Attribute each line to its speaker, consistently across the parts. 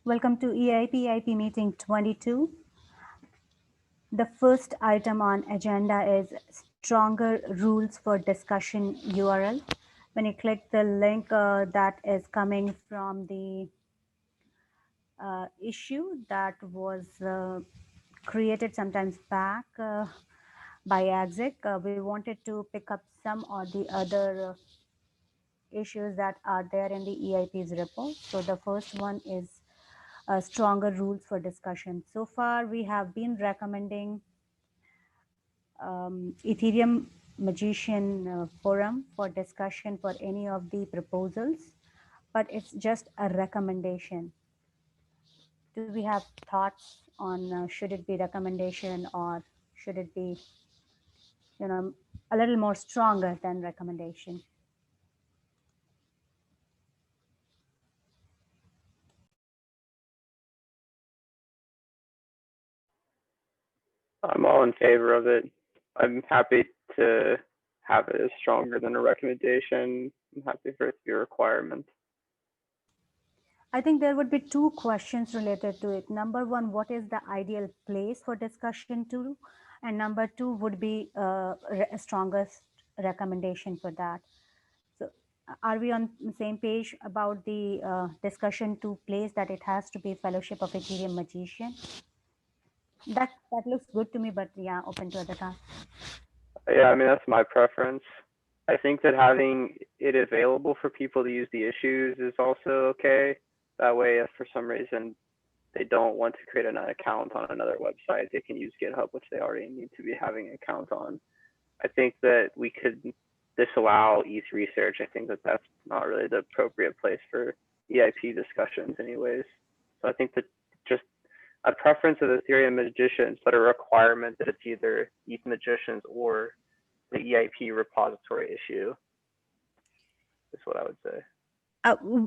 Speaker 1: Welcome to EIPIP meeting 22. The first item on agenda is stronger rules for discussion URL. When you click the link that is coming from the issue that was created sometimes back by Exec, we wanted to pick up some or the other issues that are there in the EIP's repo. So the first one is stronger rules for discussion. So far, we have been recommending Ethereum Magician forum for discussion for any of the proposals, but it's just a recommendation. Do we have thoughts on should it be recommendation or should it be, a little more stronger than recommendation?
Speaker 2: I'm all in favor of it. I'm happy to have it as stronger than a recommendation. I'm happy for it to be a requirement.
Speaker 1: I think there would be two questions related to it. Number one, what is the ideal place for discussion to? And number two would be strongest recommendation for that. So are we on the same page about the discussion to place that it has to be Fellowship of Ethereum Magician? That looks good to me, but yeah, open to other tasks.
Speaker 2: Yeah, I mean, that's my preference. I think that having it available for people to use the issues is also okay. That way, if for some reason they don't want to create an account on another website, they can use GitHub, which they already need to be having an account on. I think that we could disallow ETH research. I think that that's not really the appropriate place for EIP discussions anyways. So I think that just a preference of Ethereum Magicians, but a requirement that it's either ETH Magicians or the EIP repository issue is what I would say.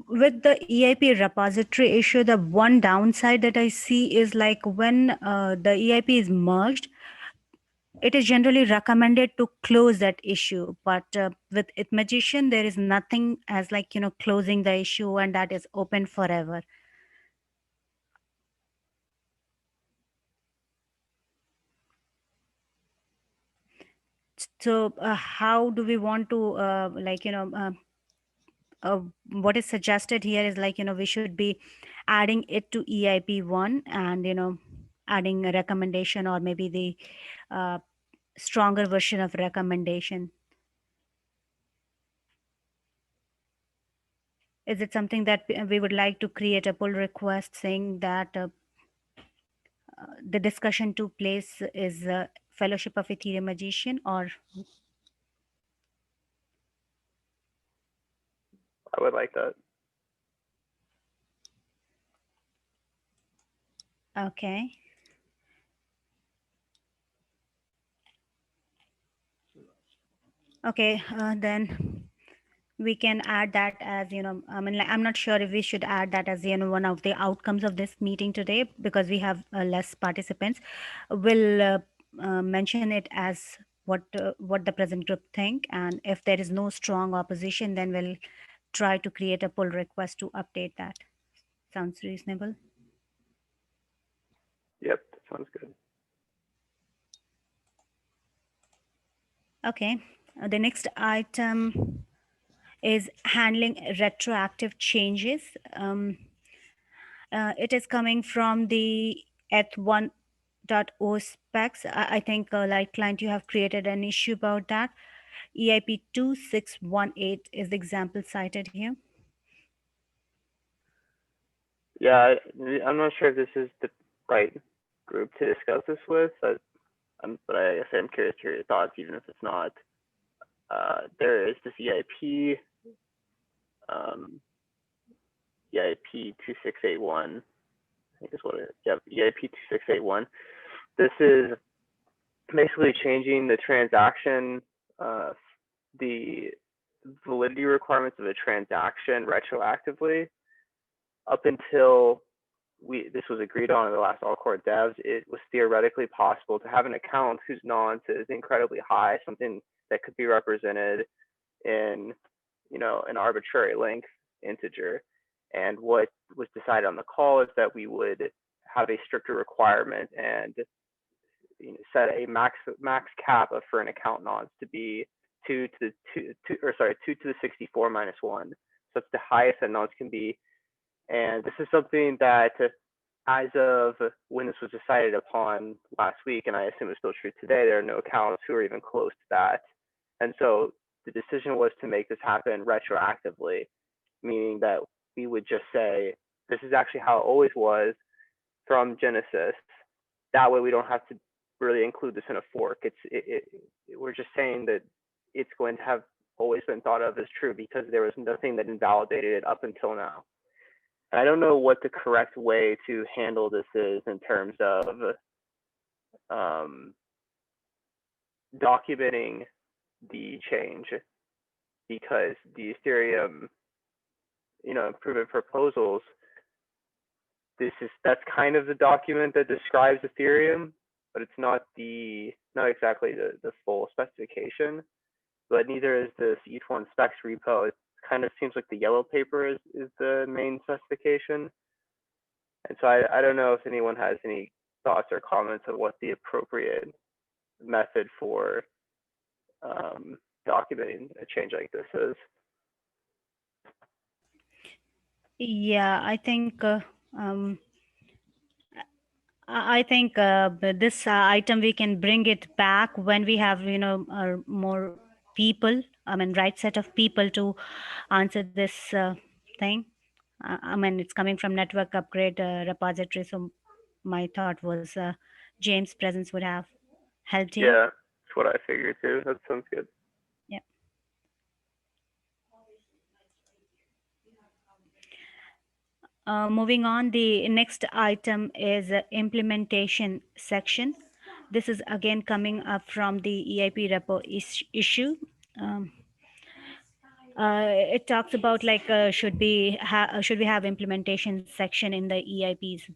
Speaker 1: With the EIP repository issue, the one downside that I see is like when the EIP is merged, it is generally recommended to close that issue. But with It Magician, there is nothing as like, closing the issue and that is open forever. So how do we want to what is suggested here is like, we should be adding it to EIP1 and, adding a recommendation or maybe the stronger version of recommendation. Is it something that we would like to create a pull request saying that the discussion to place is Fellowship of Ethereum Magician, or?
Speaker 2: I would like that.
Speaker 1: Okay. Okay, then we can add that as, I mean, I'm not sure if we should add that as, one of the outcomes of this meeting today, because we have less participants. We'll mention it as what the present group think. And if there is no strong opposition, then we'll try to create a pull request to update that. Sounds reasonable?
Speaker 2: Yep, that sounds good.
Speaker 1: Okay, the next item is handling retroactive changes. It is coming from the eth1.o specs. I think, like client, you have created an issue about that. EIP 2618 is the example cited here.
Speaker 2: Yeah, I'm not sure if this is the right group to discuss this with, but I guess I'm curious to hear your thoughts, even if it's not. There is this EIP, EIP 2681. I think is what it is. Yep, EIP 2681. This is basically changing the transaction, the validity requirements of a transaction retroactively up until this was agreed on in the last all core devs. It was theoretically possible to have an account whose nonce is incredibly high, something that could be represented in, an arbitrary length integer. And what was decided on the call is that we would have a stricter requirement and set a max cap of for an account nonce to be 2 to the 64 minus 1. So it's the highest that nonce can be. And this is something that, as of when this was decided upon last week, and I assume it's still true today, there are no accounts who are even close to that. And so the decision was to make this happen retroactively, meaning that we would just say, this is actually how it always was from Genesis. That way we don't have to really include this in a fork. We're just saying that it's going to have always been thought of as true because there was nothing that invalidated it up until now. And I don't know what the correct way to handle this is in terms of documenting the change, because the Ethereum, improvement proposals, that's kind of the document that describes Ethereum, but it's not exactly the full specification. But neither is this ETH1 specs repo. It kind of seems like the yellow paper is the main specification. And so I don't know if anyone has any thoughts or comments on what the appropriate method for documenting a change like this is.
Speaker 1: Yeah, I think this item we can bring it back when we have more people. I mean, right set of people to answer this thing. I mean, it's coming from network upgrade repository, so my thought was James' presence would have helped here.
Speaker 2: Yeah, that's what I figured too. That sounds good.
Speaker 1: Yeah. Moving on, the next item is implementation section. This is again coming up from the EIP repo issue. Um, it talks about like should we have implementation section in the EIPs?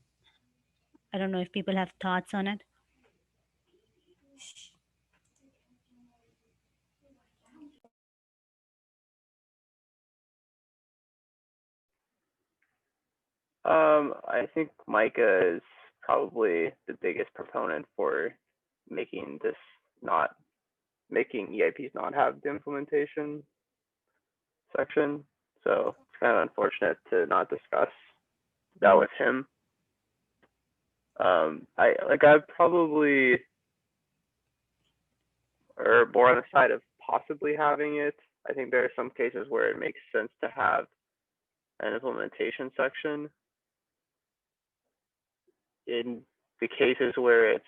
Speaker 1: I don't know if people have thoughts on it.
Speaker 2: I think Micah is probably the biggest proponent for making EIPs not have the implementation section. So it's kind of unfortunate to not discuss that with him. I'd probably or more on the side of possibly having it. I think there are some cases where it makes sense to have an implementation section. In the cases where it's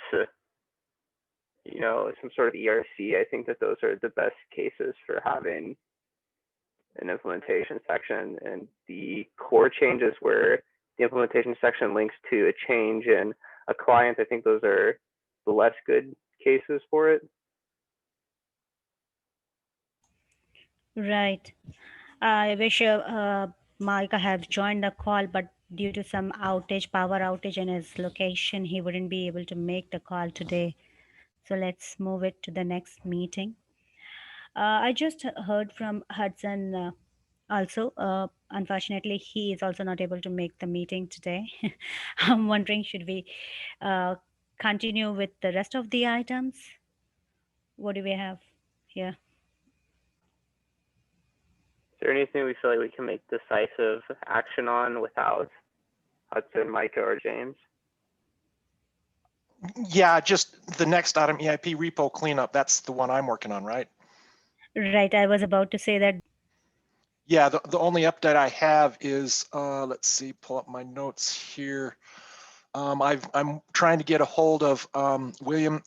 Speaker 2: some sort of ERC, I think that those are the best cases for having an implementation section. And the core changes where the implementation section links to a change in a client, I think those are the less good cases for it.
Speaker 1: Right. I wish Micah had joined the call, but due to some power outage in his location, he wouldn't be able to make the call today. So let's move it to the next meeting. I just heard from Hudson also. Unfortunately, he is also not able to make the meeting today. I'm wondering, should we continue with the rest of the items? What do we have here?
Speaker 2: Is there anything we feel like we can make decisive action on without Hudson, Micah, or James?
Speaker 3: Yeah, just the next item, EIP Repo Cleanup. That's the one I'm working on, right?
Speaker 1: Right. I was about to say that.
Speaker 3: Yeah, the only update I have is, let's see, pull up my notes here. I'm trying to get a hold of William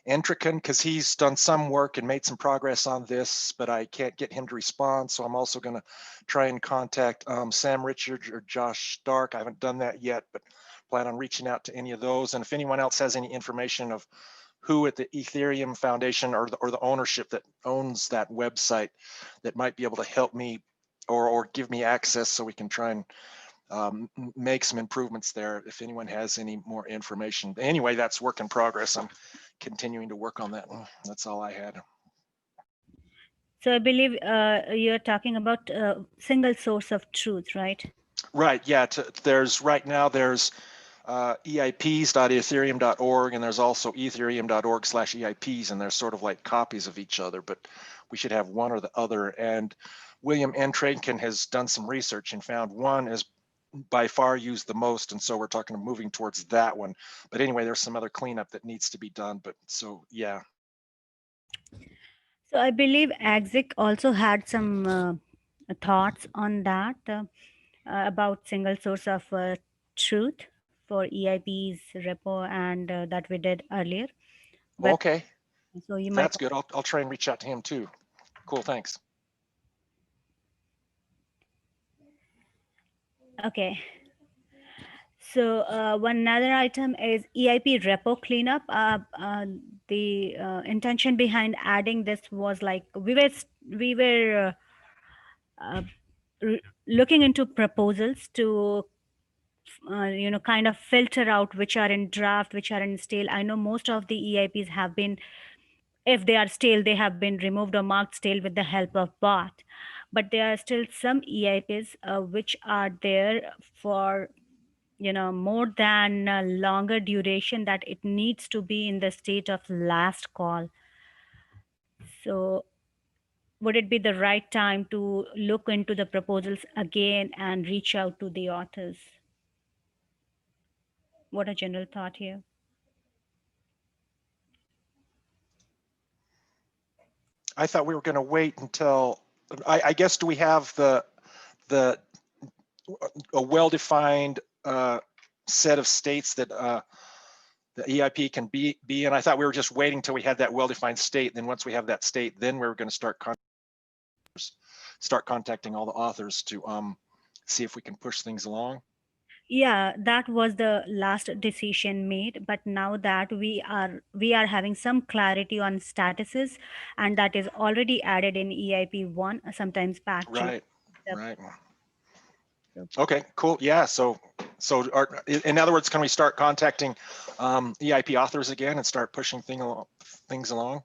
Speaker 3: Entrican because he's done some work and made some progress on this, but I can't get him to respond. So I'm also going to try and contact Sam Richards or Josh Stark. I haven't done that yet, but plan on reaching out to any of those. And if anyone else has any information of who at the Ethereum Foundation or the ownership that owns that website that might be able to help me or give me access so we can try and make some improvements there if anyone has any more information. Anyway, that's work in progress. I'm continuing to work on that. That's all I had.
Speaker 1: So I believe you're talking about single source of truth, right?
Speaker 3: Right, yeah, there's right now there's eips.ethereum.org, and there's also ethereum.org/eips, and they're sort of like copies of each other, but we should have one or the other. And William Entrinken has done some research and found one is by far used the most, and so we're talking of moving towards that one. But anyway, there's some other cleanup that needs to be done, but so yeah.
Speaker 1: So I believe Exec also had some thoughts on that about single source of truth for EIP's repo and that we did earlier. But
Speaker 3: Okay,
Speaker 1: so you might.
Speaker 3: that's good. I'll try and reach out to him too. Cool, thanks.
Speaker 1: Okay. So one other item is EIP Repo Cleanup. The intention behind adding this was like we were looking into proposals to kind of filter out which are in draft, which are in stale. I know most of the EIPs have been, if they are stale, they have been removed or marked stale with the help of bot, but there are still some EIPs which are there for more than a longer duration, that it needs to be in the state of last call. So would it be the right time to look into the proposals again and reach out to the authors? What a general thought here.
Speaker 3: I thought we were going to wait until, I guess, do we have the a well-defined set of states that the EIP can be in? I thought we were just waiting till we had that well-defined state. Then once we have that state, then we were going to start contacting all the authors to see if we can push things along.
Speaker 1: Yeah, that was the last decision made, but now that we are having some clarity on statuses, and that is already added in EIP 1, sometimes patching.
Speaker 3: Right,
Speaker 1: the-
Speaker 3: right.
Speaker 1: so
Speaker 3: Okay, cool. Yeah, so in other words, can we start contacting EIP authors again and start pushing things along?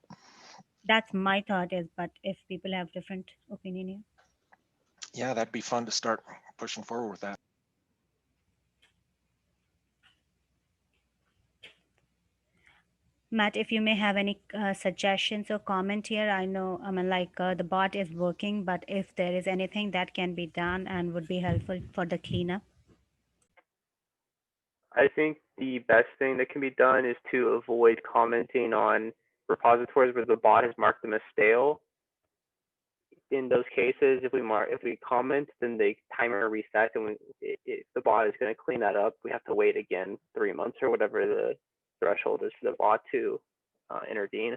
Speaker 1: that's my thought is, but if people have different opinion here.
Speaker 3: Yeah, that'd be fun to start pushing forward with that.
Speaker 1: Matt, if you may have any suggestions or comment here, I know, I mean, like the bot is working, but if there is anything that can be done and would be helpful for the cleanup.
Speaker 2: I think the best thing that can be done is to avoid commenting on repositories where the bot has marked them as stale. In those cases, if we comment, then the timer resets, and if the bot is going to clean that up, we have to wait again 3 months or whatever the threshold is for the bot to intervene.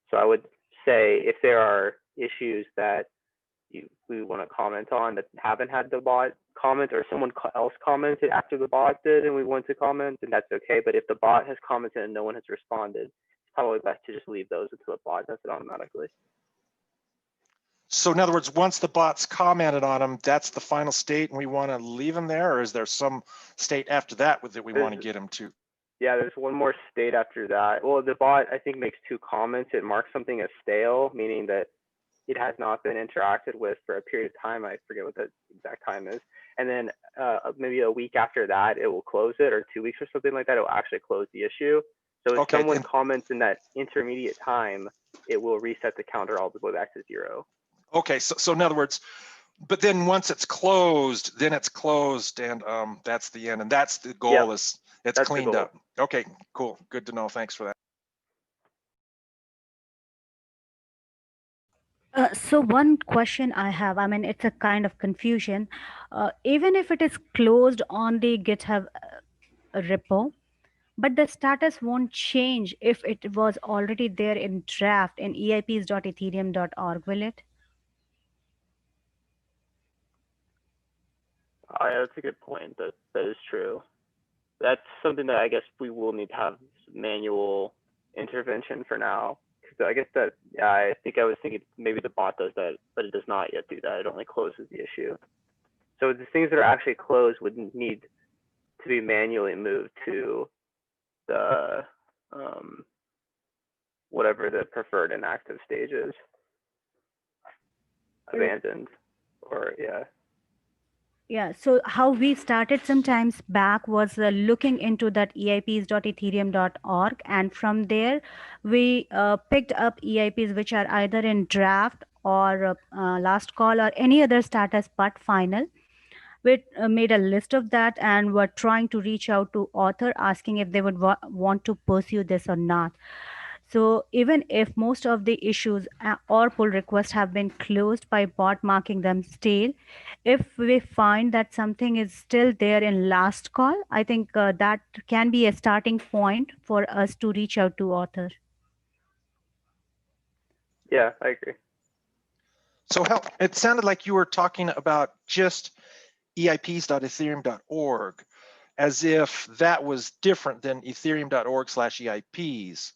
Speaker 2: So I would say if there are issues that we want to comment on that haven't had the bot comment, or someone else commented after the bot did and we want to comment, then that's okay. But if the bot has commented and no one has responded, it's probably best to just leave those until the bot does it automatically.
Speaker 3: So in other words, once the bot's commented on them, that's the final state and we want to leave them there, or is there some state after that that we want to get them to?
Speaker 2: Yeah, there's one more state after that. Well, the bot, I think, makes 2 comments. It marks something as stale, meaning that it has not been interacted with for a period of time. I forget what the exact time is. And then maybe a week after that, it will close it, or 2 weeks or something like that. It will actually close the issue. So if someone comments in that intermediate time, it will reset the counter all the way back to 0.
Speaker 3: Okay, so in other words, but then once it's closed, then it's closed, and that's the end, and that's the goal. Yep. Is it's that's cleaned up. Okay, cool, good to know. Thanks for that.
Speaker 1: So one question I have, I mean, it's a kind of confusion. Even if it is closed on the GitHub repo, but the status won't change if it was already there in draft in eips.ethereum.org, will it?
Speaker 2: That's a good point. That is true. That's something that I guess we will need to have manual intervention for now. So I guess that, yeah, I think I was thinking maybe the bot does that, but it does not yet do that. It only closes the issue. So the things that are actually closed would need to be manually moved to the whatever the preferred inactive stage is. Abandoned, or yeah.
Speaker 1: Yeah, so how we started sometimes back was looking into that eips.ethereum.org, and from there we picked up EIPs which are either in draft or last call or any other status but final. We made a list of that and were trying to reach out to author asking if they would want to pursue this or not. So even if most of the issues or pull requests have been closed by bot marking them stale, if we find that something is still there in last call, I think that can be a starting point for us to reach out to author.
Speaker 2: Yeah, I agree.
Speaker 3: So it sounded like you were talking about just eips.ethereum.org, as if that was different than ethereum.org/eips.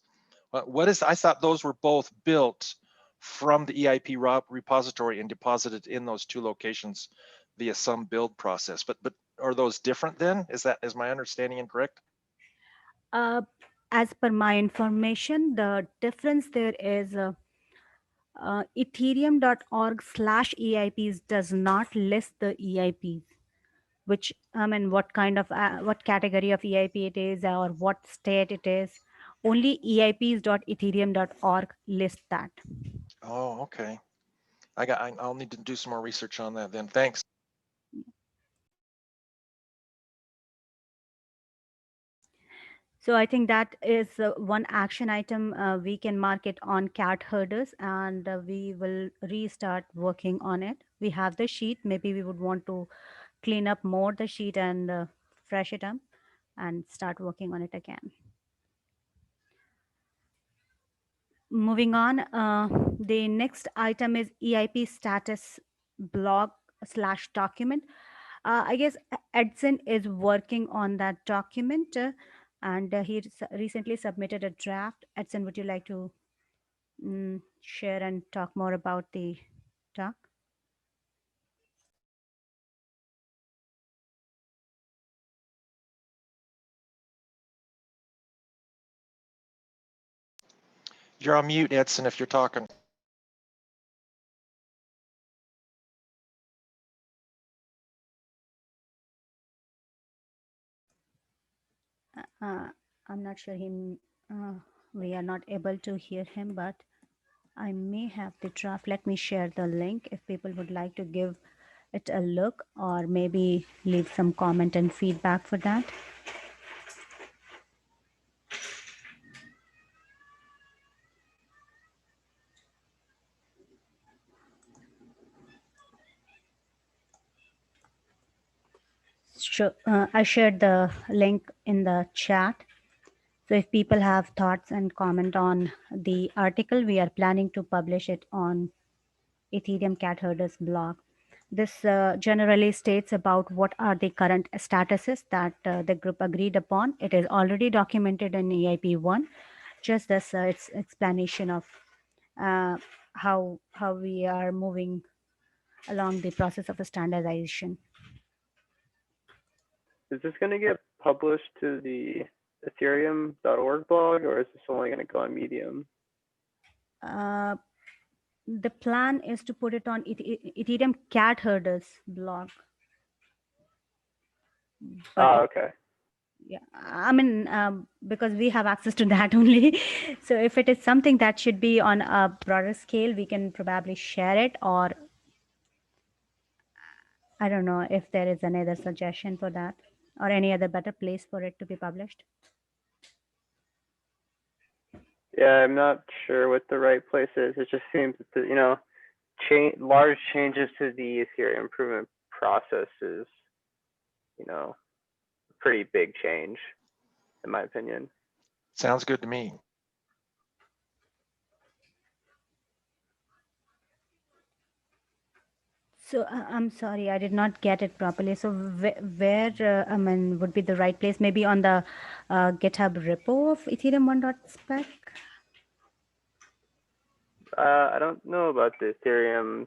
Speaker 3: I thought those were both built from the EIP repository and deposited in those two locations via some build process. But are those different then? Is my understanding incorrect?
Speaker 1: Uh, as per my information, the difference there is ethereum.org/eips does not list the EIPs, which I mean, what kind of what category of EIP it is or what state it is. Only eips.ethereum.org list that.
Speaker 3: Oh, okay. I'll need to do some more research on that then. Thanks.
Speaker 1: So I think that is one action item we can mark it on cat herders, and we will restart working on it. We have the sheet. Maybe we would want to clean up more the sheet and fresh it up and start working on it again. Moving on, the next item is EIP status blog/document. I guess Edson is working on that document, and he recently submitted a draft. Edson, would you like to share and talk more about the talk?
Speaker 3: You're on mute, Edson, if you're talking.
Speaker 1: Uh, I'm not sure we are not able to hear him, but I may have the draft. Let me share the link if people would like to give it a look or maybe leave some comment and feedback for that. Sure. I shared the link in the chat. So if people have thoughts and comment on the article, we are planning to publish it on Ethereum Cat Herders blog. This generally states about what are the current statuses that the group agreed upon. It is already documented in EIP1, just as its explanation of how we are moving along the process of standardization.
Speaker 2: Is this going to get published to the ethereum.org blog, or is this only going to go on Medium?
Speaker 1: The plan is to put it on Ethereum Cat Herders blog.
Speaker 2: Oh, okay.
Speaker 1: Yeah, I mean, because we have access to that only. So if it is something that should be on a broader scale, we can probably share it, or I don't know if there is another suggestion for that or any other better place for it to be published.
Speaker 2: Yeah, I'm not sure what the right place is. It just seems that large changes to the Ethereum improvement process is, a pretty big change, in my opinion.
Speaker 3: Sounds good to me.
Speaker 1: So I'm sorry, I did not get it properly. So where I mean, would be the right place? Maybe on the GitHub repo of Ethereum 1.spec?
Speaker 2: I don't know about the Ethereum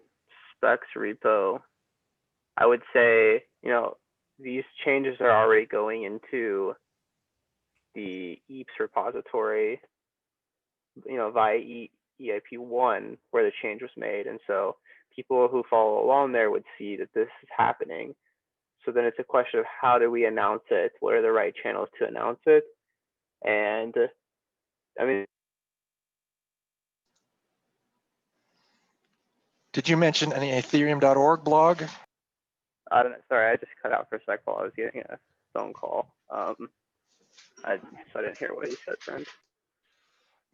Speaker 2: specs repo. I would say, these changes are already going into the EIPS repository, via EIP1 where the change was made. And so people who follow along there would see that this is happening. So then it's a question of how do we announce it? What are the right channels to announce it? And I mean,
Speaker 3: Did you mention any Ethereum.org blog?
Speaker 2: I don't know. Sorry, I just cut out for a sec while I was getting a phone call. I didn't hear what you said, friend.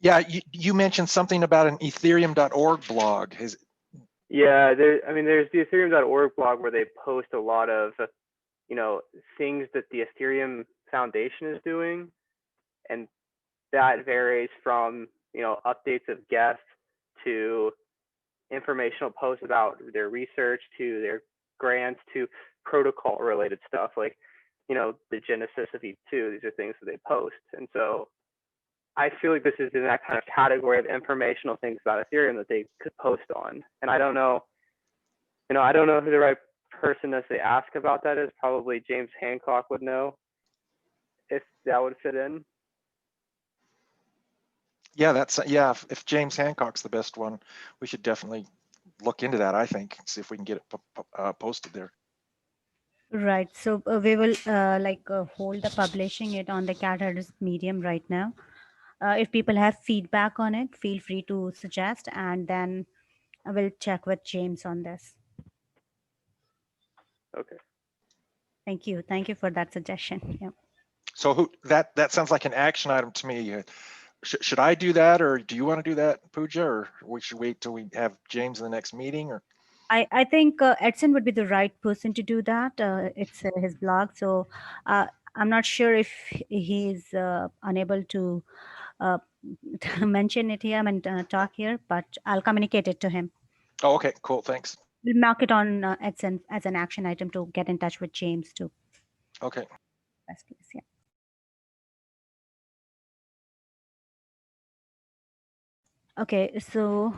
Speaker 3: Yeah, you mentioned something about an Ethereum.org blog.
Speaker 2: Yeah, there's the Ethereum.org blog where they post a lot of, things that the Ethereum Foundation is doing, and that varies from, updates of guests to informational posts about their research to their grants to protocol related stuff like, the genesis of EIP2. These are things that they post. And so I feel like this is in that kind of category of informational things about Ethereum that they could post on. And I don't know, I don't know who the right person is to ask about that is. Probably James Hancock would know if that would fit in.
Speaker 3: Yeah, if James Hancock's the best one, we should definitely look into that, I think, see if we can get it posted there.
Speaker 1: Right. So we will hold the publishing it on the Cat Herders Medium right now. If people have feedback on it, feel free to suggest, and then I will check with James on this.
Speaker 2: Okay.
Speaker 1: Thank you. Thank you for that suggestion. Yeah.
Speaker 3: So that sounds like an action item to me. Should I do that, or do you want to do that, Pooja, or we should wait till we have James in the next meeting? Or
Speaker 1: I think Edson would be the right person to do that. It's his blog, so I'm not sure if he's unable to mention it here and talk here, but I'll communicate it to him.
Speaker 3: oh, okay, cool, thanks.
Speaker 1: We'll mark it on Edson as an action item to get in touch with James too.
Speaker 3: Okay.
Speaker 1: Best case, yeah. Okay, so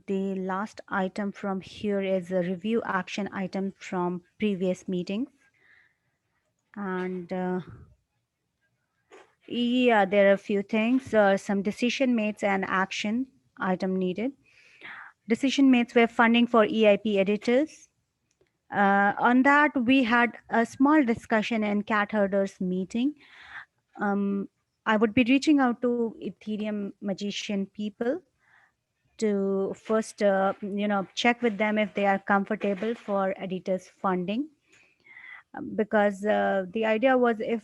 Speaker 1: the last item from here is a review action item from previous meetings. And yeah, there are a few things, some decision mates and action item needed. Decision mates were funding for EIP editors. On that, we had a small discussion in Cat Herders meeting. I would be reaching out to Ethereum magician people to first, check with them if they are comfortable for editors funding. Because the idea was if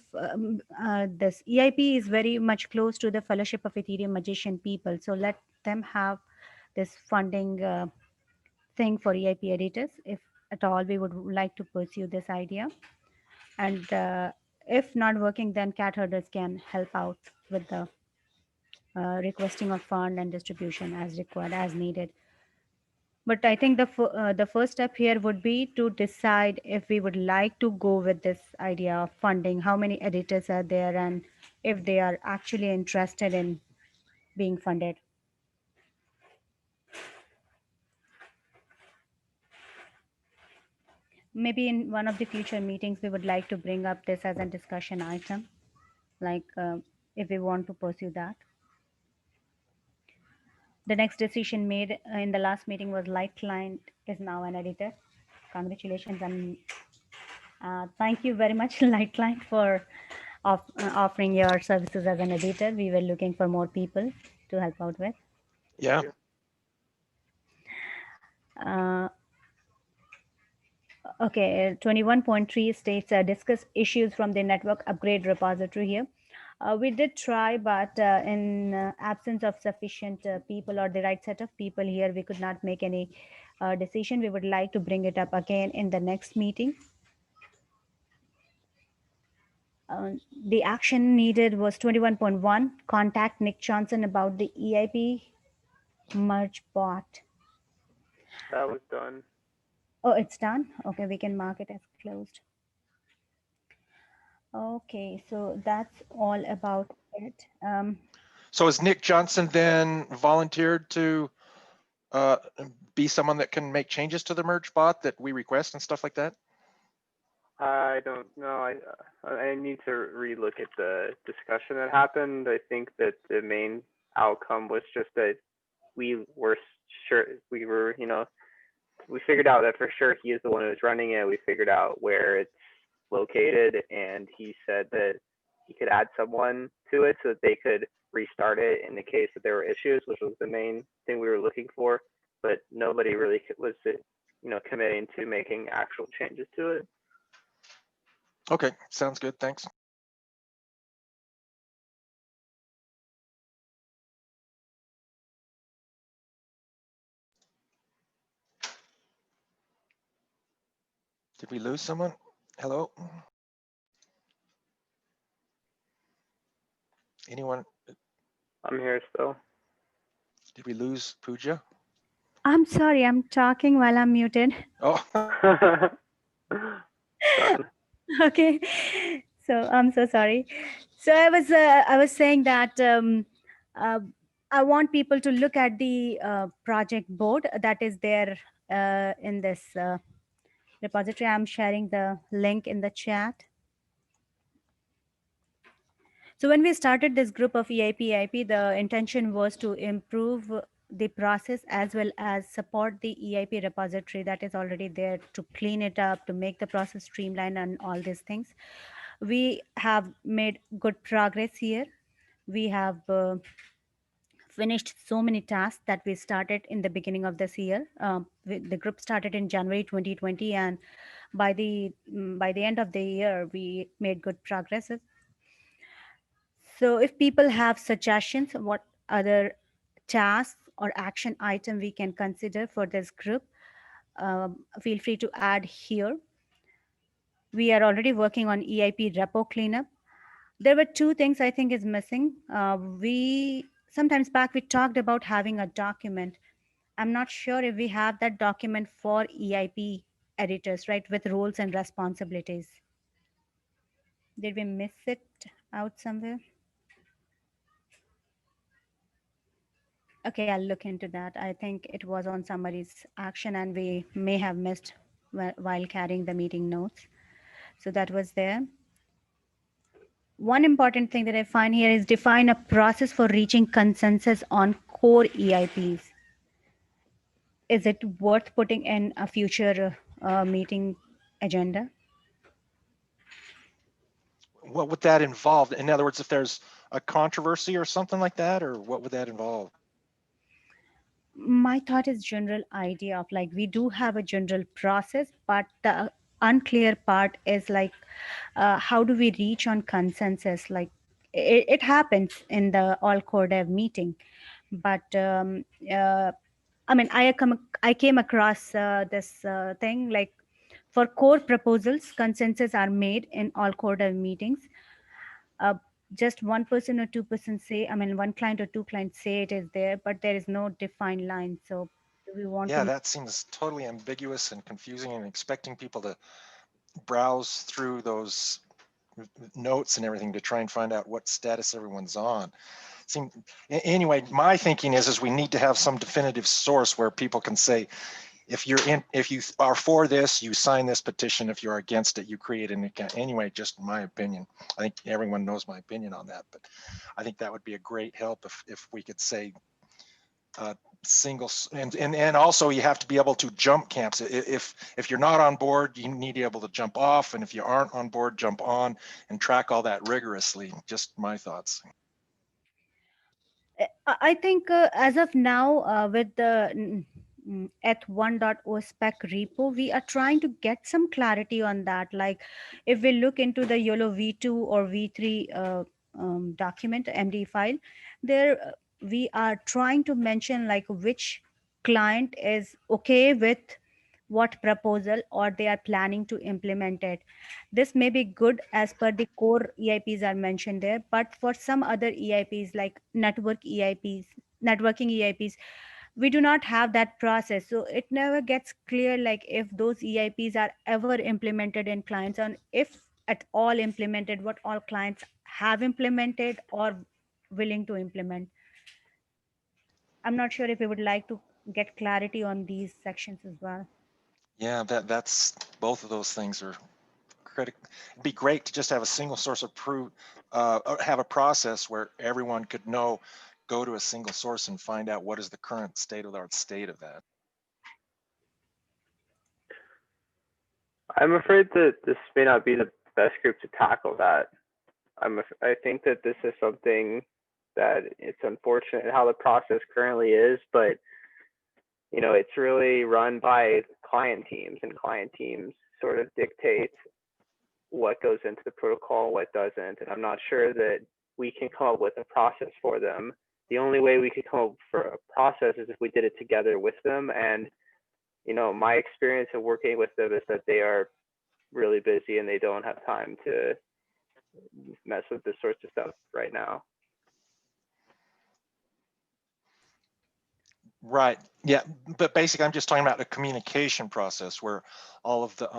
Speaker 1: this EIP is very much close to the Fellowship of Ethereum Magician people, so let them have this funding thing for EIP editors. If at all we would like to pursue this idea, and if not working, then Cat Herders can help out with the requesting of fund and distribution as required, as needed. But I think the first step here would be to decide if we would like to go with this idea of funding, how many editors are there, and if they are actually interested in being funded. Maybe in one of the future meetings, we would like to bring up this as a discussion item, like if we want to pursue that. The next decision made in the last meeting was Light Client is now an editor. Congratulations, and thank you very much, Light Client, for offering your services as an editor. We were looking for more people to help out with.
Speaker 3: Yeah.
Speaker 1: Uh, okay, 21.3 states discuss issues from the network upgrade repository here. We did try, but in absence of sufficient people or the right set of people here, we could not make any decision. We would like to bring it up again in the next meeting. The action needed was 21.1, contact Nick Johnson about the EIP merge bot.
Speaker 2: That was done.
Speaker 1: Oh, it's done? Okay, we can mark it as closed. Okay, so that's all about it.
Speaker 3: So has Nick Johnson then volunteered to be someone that can make changes to the merge bot that we request and stuff like that?
Speaker 2: I don't know. I need to relook at the discussion that happened. I think that the main outcome was just that we were sure we were, we figured out that for sure he is the one who's running it. We figured out where it's located, and he said that he could add someone to it so that they could restart it in the case that there were issues, which was the main thing we were looking for. But nobody really was, committing to making actual changes to it.
Speaker 3: Okay, sounds good. Thanks. Did we lose someone? Hello? Anyone?
Speaker 2: I'm here still.
Speaker 3: Did we lose Pooja?
Speaker 1: I'm sorry, I'm talking while I'm muted.
Speaker 3: Oh,
Speaker 1: Okay, so I'm so sorry. So I was saying that uh, I want people to look at the project board that is there in this repository. I'm sharing the link in the chat. So when we started this group of EIP, the intention was to improve the process as well as support the EIP repository that is already there, to clean it up, to make the process streamlined and all these things. We have made good progress here. We have finished so many tasks that we started in the beginning of this year. The group started in January 2020, and by the end of the year, we made good progress. So if people have suggestions, what other tasks or action item we can consider for this group, feel free to add here. We are already working on EIP Repo Cleanup. There were two things I think is missing. We sometimes back we talked about having a document. I'm not sure if we have that document for EIP editors, right, with roles and responsibilities. Did we miss it out somewhere? Okay, I'll look into that. I think it was on summaries action and we may have missed while carrying the meeting notes. So that was there. One important thing that I find here is define a process for reaching consensus on core EIPs. Is it worth putting in a future meeting agenda?
Speaker 3: what would that involve? In other words, if there's a controversy or something like that, or what would that involve?
Speaker 1: My thought is general idea of like we do have a general process, but the unclear part is like how do we reach on consensus? Like it happens in the all core dev meeting, but uh, I mean I came across this thing like for core proposals, consensus are made in all core dev meetings. uh, just 1% or 2% say, I mean, one client or two clients say it is there, but there is no defined line. So do we want
Speaker 3: Yeah,
Speaker 1: to?
Speaker 3: that seems totally ambiguous and confusing, and expecting people to browse through those notes and everything to try and find out what status everyone's on. Anyway, my thinking is we need to have some definitive source where people can say, if you are for this, you sign this petition. If you're against it, you create an account. Anyway, just my opinion. I think everyone knows my opinion on that, but I think that would be a great help if we could say single, and also you have to be able to jump camps. If you're not on board, you need to be able to jump off, and if you aren't on board, jump on, and track all that rigorously. Just my thoughts.
Speaker 1: I think as of now, with the eth1.o spec repo, we are trying to get some clarity on that. Like if we look into the YOLO v2 or v3 document, MD file, there we are trying to mention like which client is okay with what proposal or they are planning to implement it. This may be good as per the core EIPs are mentioned there, but for some other EIPs like networking EIPs, we do not have that process. So it never gets clear like if those EIPs are ever implemented in clients, and if at all implemented, what all clients have implemented or willing to implement. I'm not sure if we would like to get clarity on these sections as well.
Speaker 3: Yeah, that's both of those things are critical. It'd be great to just have a single source of proof, or have a process where everyone could know, go to a single source and find out what is the current state of that.
Speaker 2: I'm afraid that this may not be the best group to tackle that. I think that this is something that it's unfortunate how the process currently is, but it's really run by client teams, and client teams sort of dictate what goes into the protocol, what doesn't. And I'm not sure that we can come up with a process for them. The only way we could come up for a process is if we did it together with them. And my experience of working with them is that they are really busy and they don't have time to mess with this sorts of stuff right now.
Speaker 3: Right. Yeah. But basically, I'm just talking about the communication process where all of the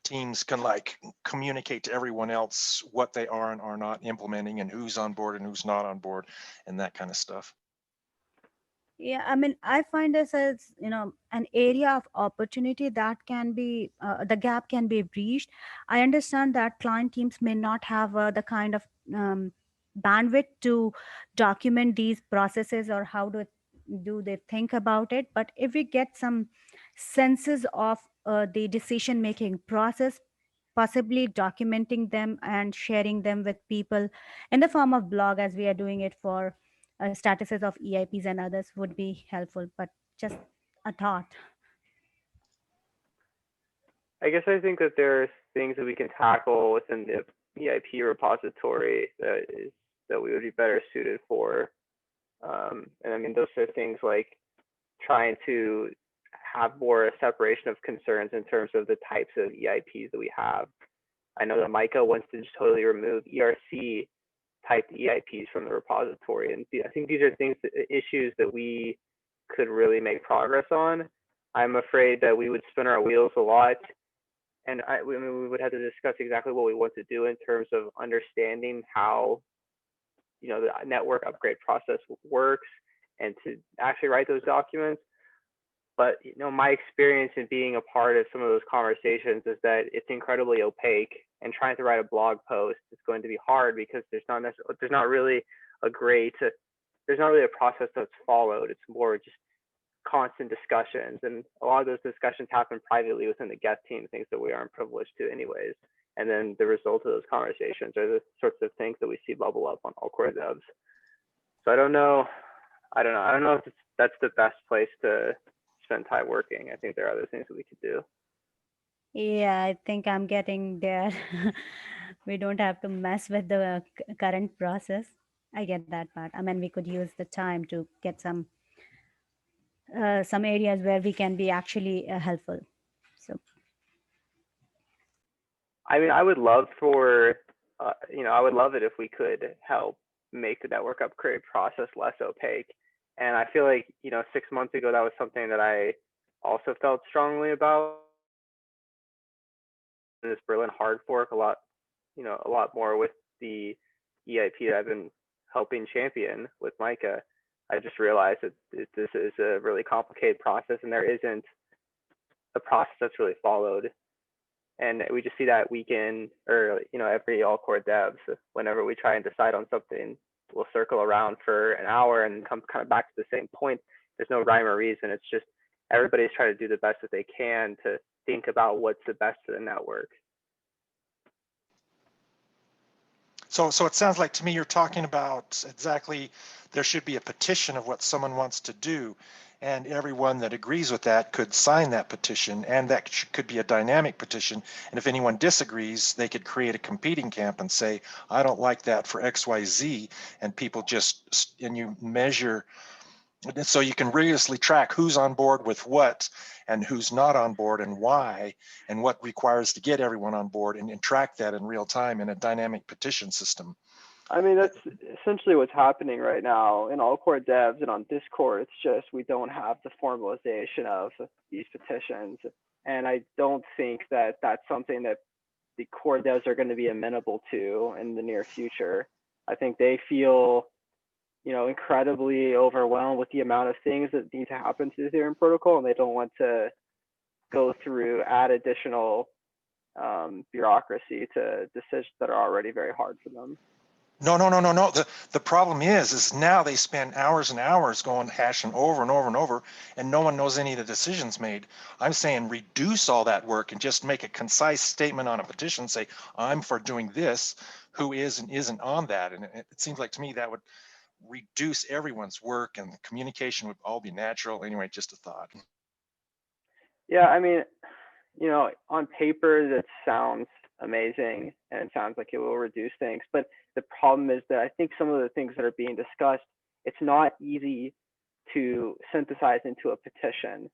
Speaker 3: teams can like communicate to everyone else what they are and are not implementing and who's on board and who's not on board and that kind of stuff.
Speaker 1: Yeah, I mean, I find this as an area of opportunity that can be the gap can be breached. I understand that client teams may not have the kind of bandwidth to document these processes or how do they think about it. But if we get some senses of the decision making process, possibly documenting them and sharing them with people in the form of blog, as we are doing it for statuses of EIPs and others, would be helpful. But just a thought.
Speaker 2: I guess I think that there's things that we can tackle within the EIP repository that we would be better suited for. And I mean, those are things like trying to have more separation of concerns in terms of the types of EIPs that we have. I know that Micah wants to just totally remove ERC type EIPs from the repository. And I think these are issues that we could really make progress on. I'm afraid that we would spin our wheels a lot. And we would have to discuss exactly what we want to do in terms of understanding how the network upgrade process works and to actually write those documents. But my experience in being a part of some of those conversations is that it's incredibly opaque, and trying to write a blog post is going to be hard because there's not really a process that's followed. It's more just constant discussions, and a lot of those discussions happen privately within the guest team, things that we aren't privileged to anyways. And then the result of those conversations are the sorts of things that we see bubble up on all core devs. So I don't know if that's the best place to spend time working. I think there are other things that we could do.
Speaker 1: Yeah, I think I'm getting there. We don't have to mess with the current process. I get that part. I mean, we could use the time to get some areas where we can be actually helpful. So
Speaker 2: I mean, I would love it if we could help make the network upgrade process less opaque. And I feel like 6 months ago that was something that I also felt strongly about. This Berlin hard fork a lot more with the EIP that I've been helping champion with Micah. I just realized that this is a really complicated process, and there isn't a process that's really followed. And we just see that weekend, or every all core devs, whenever we try and decide on something, we'll circle around for an hour and come kind of back to the same point. There's no rhyme or reason. It's just everybody's trying to do the best that they can to think about what's the best for the network.
Speaker 3: So it sounds like to me you're talking about exactly there should be a petition of what someone wants to do, and everyone that agrees with that could sign that petition, and that could be a dynamic petition. And if anyone disagrees, they could create a competing camp and say, I don't like that for XYZ, and people and you measure, so you can rigorously track who's on board with what and who's not on board and why and what requires to get everyone on board, and track that in real time in a dynamic petition system.
Speaker 2: I mean, that's essentially what's happening right now in all core devs and on Discord. It's just we don't have the formalization of these petitions. And I don't think that that's something that the core devs are going to be amenable to in the near future. I think they feel incredibly overwhelmed with the amount of things that need to happen to the Ethereum protocol, and they don't want to add additional bureaucracy to decisions that are already very hard for them.
Speaker 3: No. The problem is now they spend hours and hours going hashing over and over and over, and no one knows any of the decisions made. I'm saying reduce all that work and just make a concise statement on a petition. Say, I'm for doing this. Who is and isn't on that? And it seems like to me that would reduce everyone's work, and the communication would all be natural. Anyway, just a thought.
Speaker 2: Yeah, I mean, on paper that sounds amazing and it sounds like it will reduce things, but the problem is that I think some of the things that are being discussed, it's not easy to synthesize into a petition.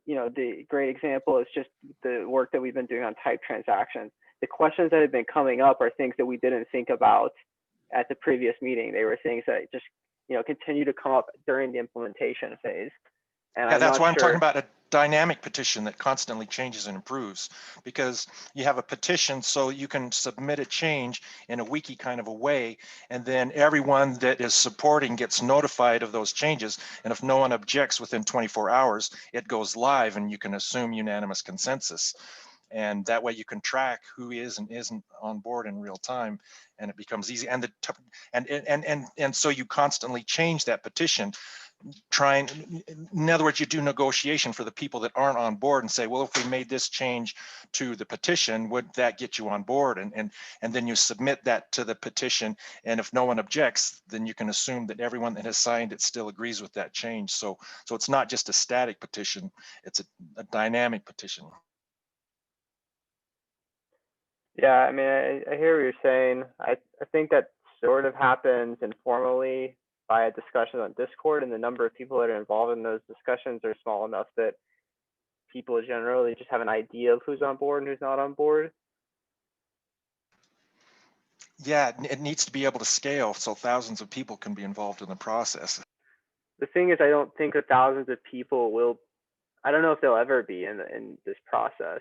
Speaker 2: The great example is just the work that we've been doing on type transactions. The questions that have been coming up are things that we didn't think about at the previous meeting. They were things that just continue to come up during the implementation phase. And
Speaker 3: Yeah,
Speaker 2: I'm
Speaker 3: that's
Speaker 2: not
Speaker 3: why I'm talking
Speaker 2: sure.
Speaker 3: about a dynamic petition that constantly changes and improves, because you have a petition so you can submit a change in a wiki kind of a way, and then everyone that is supporting gets notified of those changes, and if no one objects within 24 hours, it goes live and you can assume unanimous consensus. And that way you can track who is and isn't on board in real time, and it becomes easy. And so you constantly change that petition, trying, in other words, you do negotiation for the people that aren't on board and say, well, if we made this change to the petition, would that get you on board? And then you submit that to the petition, and if no one objects, then you can assume that everyone that has signed it still agrees with that change. So it's not just a static petition, it's a dynamic petition.
Speaker 2: Yeah, I mean, I hear what you're saying. I think that sort of happens informally via discussions on Discord, and the number of people that are involved in those discussions are small enough that people generally just have an idea of who's on board and who's not on board.
Speaker 3: Yeah, it needs to be able to scale so thousands of people can be involved in the process.
Speaker 2: The thing is, I don't think that thousands of people will. I don't know if they'll ever be in this process.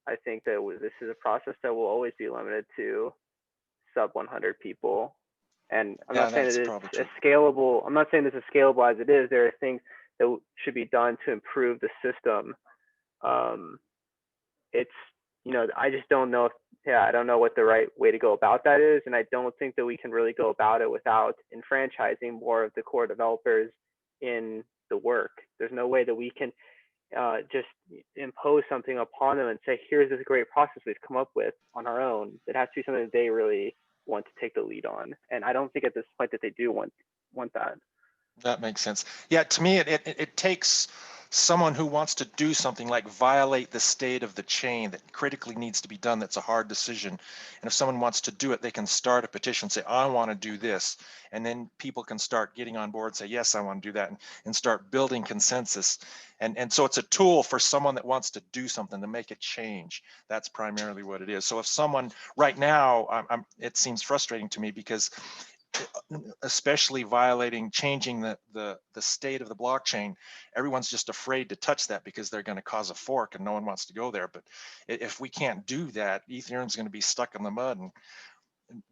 Speaker 2: I think that this is a process that will always be limited to sub 100 people. And I'm
Speaker 3: Yeah,
Speaker 2: not saying
Speaker 3: that's
Speaker 2: that
Speaker 3: probably
Speaker 2: it's
Speaker 3: true.
Speaker 2: scalable. I'm not saying this is scalable as it is. There are things that should be done to improve the system. It's, I just don't know I don't know what the right way to go about that is. And I don't think that we can really go about it without enfranchising more of the core developers in the work. There's no way that we can just impose something upon them and say, here's this great process we've come up with on our own. It has to be something that they really want to take the lead on. And I don't think at this point that they do want that.
Speaker 3: That makes sense. Yeah, to me, it takes someone who wants to do something like violate the state of the chain that critically needs to be done. That's a hard decision. And if someone wants to do it, they can start a petition, say, I want to do this. And then people can start getting on board, say, yes, I want to do that, and start building consensus. And so it's a tool for someone that wants to do something, to make a change. That's primarily what it is. So if someone right now, it seems frustrating to me because especially changing the state of the blockchain, everyone's just afraid to touch that because they're going to cause a fork and no one wants to go there. But if we can't do that, Ethereum's going to be stuck in the mud. And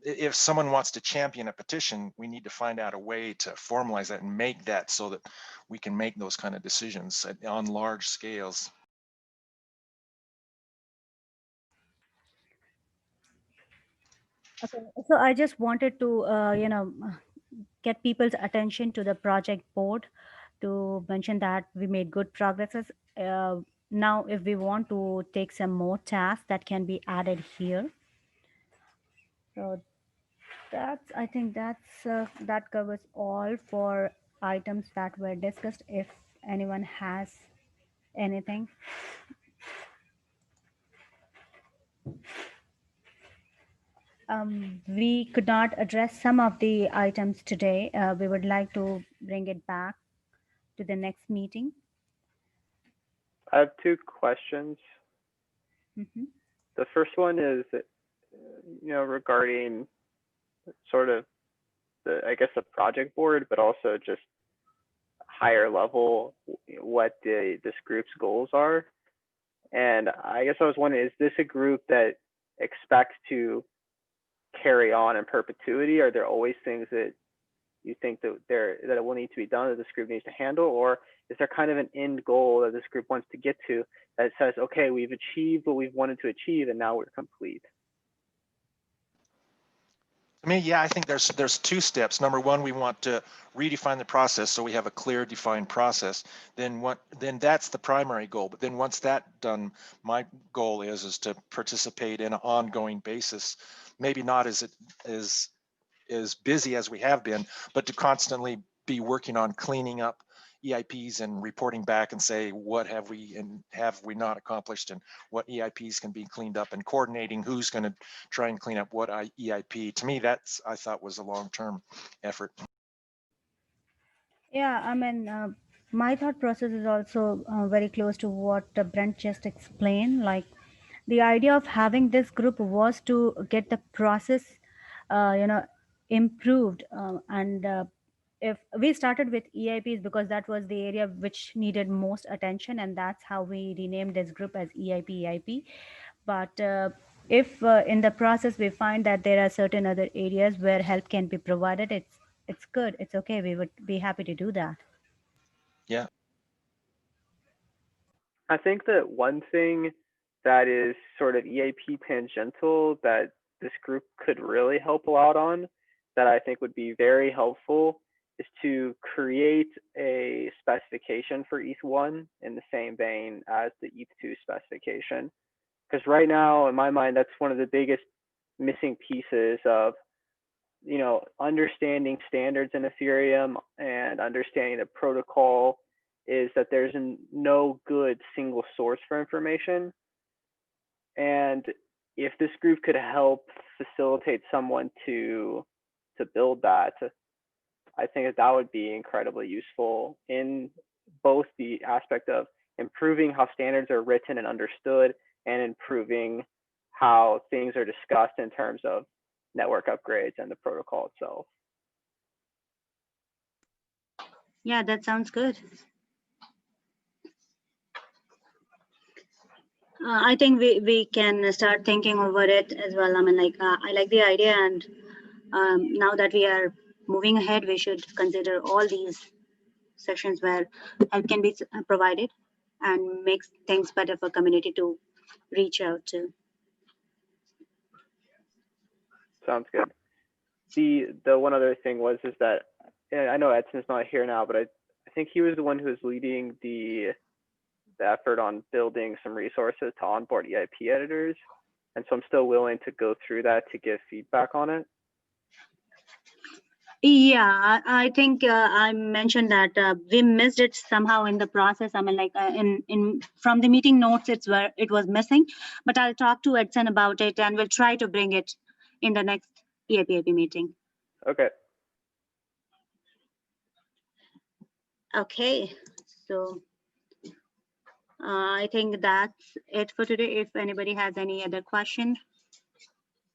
Speaker 3: if someone wants to champion a petition, we need to find out a way to formalize that and make that so that we can make those kind of decisions on large scales.
Speaker 1: Okay, so I just wanted to, get people's attention to the project board to mention that we made good progresses. Now, if we want to take some more tasks that can be added here. So I think that covers all for items that were discussed. If anyone has anything. We could not address some of the items today. We would like to bring it back to the next meeting.
Speaker 2: I have two questions.
Speaker 1: Mm-hmm.
Speaker 2: The first one is, regarding sort of I guess the project board, but also just higher level what this group's goals are. And I guess I was wondering, is this a group that expects to carry on in perpetuity? Are there always things that you think that it will need to be done, that this group needs to handle, or is there kind of an end goal that this group wants to get to that says, okay, we've achieved what we've wanted to achieve and now we're complete?
Speaker 3: To me, yeah, I think there's two steps. Number one, we want to redefine the process so we have a clear, defined process. Then that's the primary goal. But then once that's done, my goal is to participate in an ongoing basis, maybe not as busy as we have been, but to constantly be working on cleaning up EIPs and reporting back and say what have we and have we not accomplished and what EIPs can be cleaned up and coordinating who's going to try and clean up what EIP. To me, that's I thought was a long-term effort.
Speaker 1: Yeah, I mean, my thought process is also very close to what Brent just explained. Like, the idea of having this group was to get the process, you know, improved. And if we started with EIPs because that was the area which needed most attention, and that's how we renamed this group as EIP. But if in the process we find that there are certain other areas where help can be provided, it's good. It's okay. We would be happy to do that.
Speaker 3: Yeah.
Speaker 2: I think that one thing that is sort of EIP tangential that this group could really help a lot on, that I think would be very helpful, is to create a specification for ETH1 in the same vein as the ETH2 specification. Because right now, in my mind, that's one of the biggest missing pieces of, you know, understanding standards in Ethereum and understanding the protocol, is that there's no good single source for information. And if this group could help facilitate someone to build that, I think that would be incredibly useful in both the aspect of improving how standards are written and understood and improving how things are discussed in terms of network upgrades and the protocol itself.
Speaker 4: Yeah, that sounds good. I think we can start thinking over it as well. I mean, like, I like the idea, and now that we are moving ahead, we should consider all these sections where help can be provided and makes things better for community to reach out to.
Speaker 2: Sounds good. The one other thing was is that, and I know Edson's not here now, but I think he was the one who was leading the effort on building some resources to onboard EIP editors. And so I'm still willing to go through that to give feedback on it.
Speaker 4: Yeah, I think I mentioned that we missed it somehow in the process. I mean, like in from the meeting notes, it's where it was missing. But I'll talk to Edson about it, and we'll try to bring it in the next EIPIP meeting.
Speaker 2: Okay.
Speaker 4: Okay, so I think that's it for today. If anybody has any other question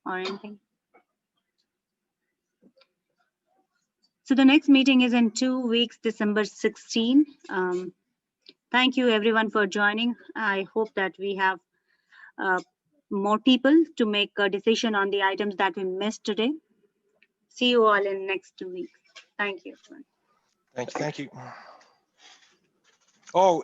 Speaker 4: or anything. So the next meeting is in 2 weeks, December 16. Thank you everyone for joining. I hope that we have more people to make a decision on the items that we missed today. See you all in next 2 weeks. Thank you.
Speaker 3: Thank you. Oh.